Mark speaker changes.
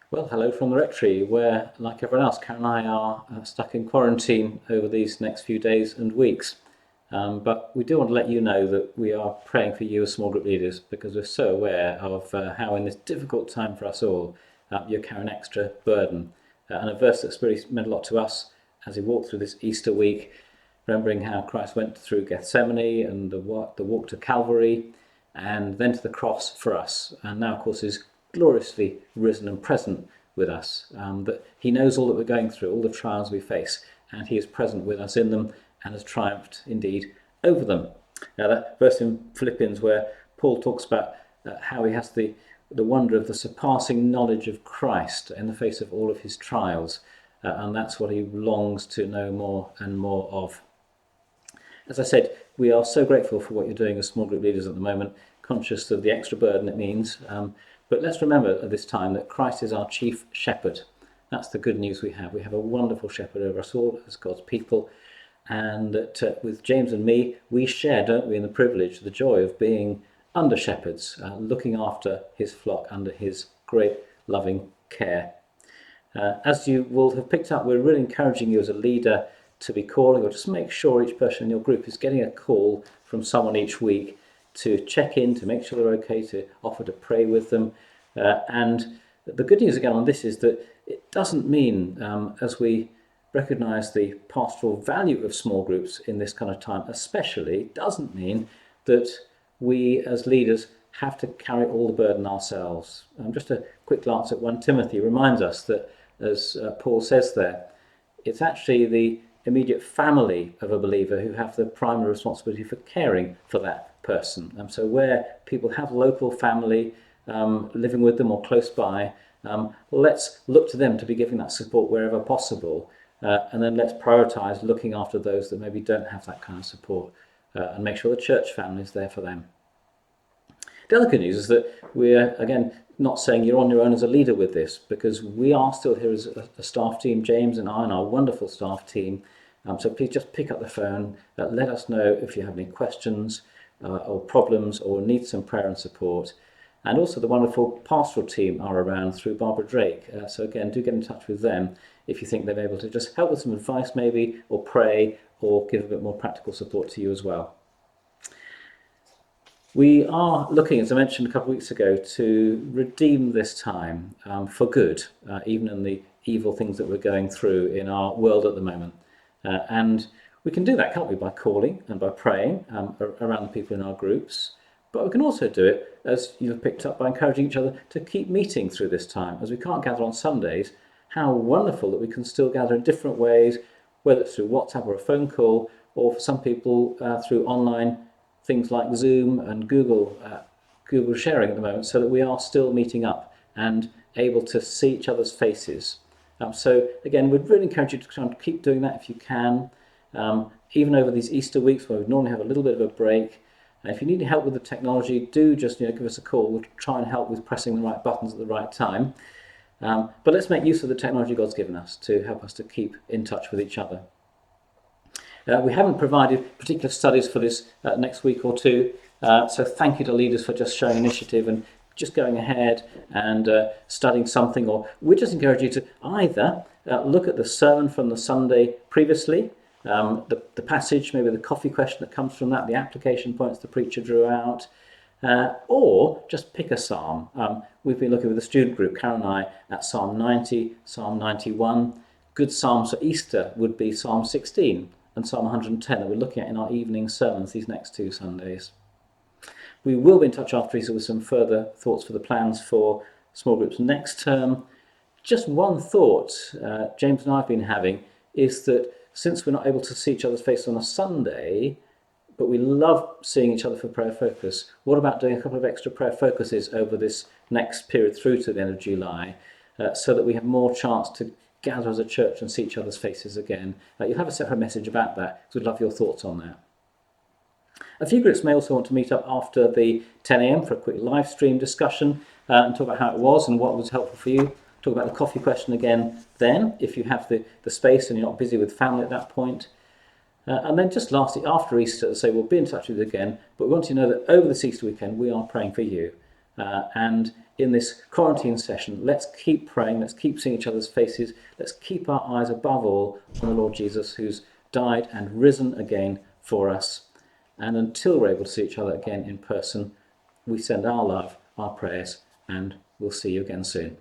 Speaker 1: Well, hello from the rectory, where, like everyone else, Karen and I are stuck in quarantine over these next few days and weeks. But we do want to let you know that we are praying for you as small group leaders because we're so aware of how, in this difficult time for us all, you're carrying extra burden. And a verse that's really meant a lot to us as we walk through this Easter week, remembering how Christ went through Gethsemane and the walk to Calvary and then to the cross for us. And now, of course, is gloriously risen and present with us. That he knows all that we're going through, all the trials we face, and he is present with us in them and has triumphed indeed over them. Now, that verse in Philippians where Paul talks about how he has the wonder of the surpassing knowledge of Christ in the face of all of his trials, and that's what he longs to know more and more of. As I said, we are so grateful for what you're doing as small group leaders at the moment, conscious of the extra burden it means. But let's remember at this time that Christ is our chief shepherd. That's the good news we have. We have a wonderful shepherd over us all as God's people. And that with James and me, we share, don't we, in the privilege, the joy of being under shepherds, looking after his flock under his great loving care. As you will have picked up, we're really encouraging you as a leader to be calling, or just make sure each person in your group is getting a call from someone each week to check in, to make sure they're okay, to offer to pray with them. And the good news again on this is that it doesn't mean, as we recognise the pastoral value of small groups in this kind of time, especially, doesn't mean that we as leaders have to carry all the burden ourselves. Just a quick glance at 1 Timothy reminds us that, as Paul says there, it's actually the immediate family of a believer who have the primary responsibility for caring for that person. So where people have local family living with them or close by, let's look to them to be giving that support wherever possible, and then let's prioritise looking after those that maybe don't have that kind of support, and make sure the church family is there for them. The other good news is that we're, again, not saying you're on your own as a leader with this, because we are still here as a staff team, James and I and our wonderful staff team. So please just pick up the phone, let us know if you have any questions or problems or need some prayer and support. And also the wonderful pastoral team are around through Barbara Drake. So again, do get in touch with them if you think they're able to just help with some advice maybe, or pray, or give a bit more practical support to you as well. We are looking, as I mentioned a couple of weeks ago, to redeem this time for good, even in the evil things that we're going through in our world at the moment. And we can do that, can't we, by calling and by praying around the people in our groups. But we can also do it, as you've picked up, by encouraging each other to keep meeting through this time. As we can't gather on Sundays, how wonderful that we can still gather in different ways, whether it's through WhatsApp or a phone call, or for some people through online things like Zoom and Google sharing at the moment, so that we are still meeting up and able to see each other's faces. So again, we'd really encourage you to try and keep doing that if you can, even over these Easter weeks where we normally have a little bit of a break. And if you need help with the technology, do just give us a call. We'll try and help with pressing the right buttons at the right time. But let's make use of the technology God's given us to help us to keep in touch with each other. We haven't provided particular studies for this next week or two, so thank you to leaders for just showing initiative and just going ahead and studying something. Or we just encourage you to either look at the sermon from the Sunday previously, the passage, maybe the coffee question that comes from that, the application points the preacher drew out, or just pick a psalm. We've been looking with the student group, Karen and I, at Psalm 90, Psalm 91. Good psalms for Easter would be Psalm 16 and Psalm 110 that we're looking at in our evening sermons these next 2 Sundays. We will be in touch after Easter with some further thoughts for the plans for small groups next term. Just one thought James and I have been having is that since we're not able to see each other's faces on a Sunday, but we love seeing each other for prayer focus, what about doing a couple of extra prayer focuses over this next period through to the end of July, so that we have more chance to gather as a church and see each other's faces again? You'll have a separate message about that, because we'd love your thoughts on that. A few groups may also want to meet up after the 10 a.m. for a quick live stream discussion and talk about how it was and what was helpful for you. Talk about the coffee question again then, if you have the space and you're not busy with family at that point. And then just lastly, after Easter, say we'll be in touch with you again, but we want you to know that over this Easter weekend we are praying for you. And in this quarantine session, let's keep praying, let's keep seeing each other's faces, let's keep our eyes above all on the Lord Jesus, who's died and risen again for us. And until we're able to see each other again in person, we send our love, our prayers, and we'll see you again soon.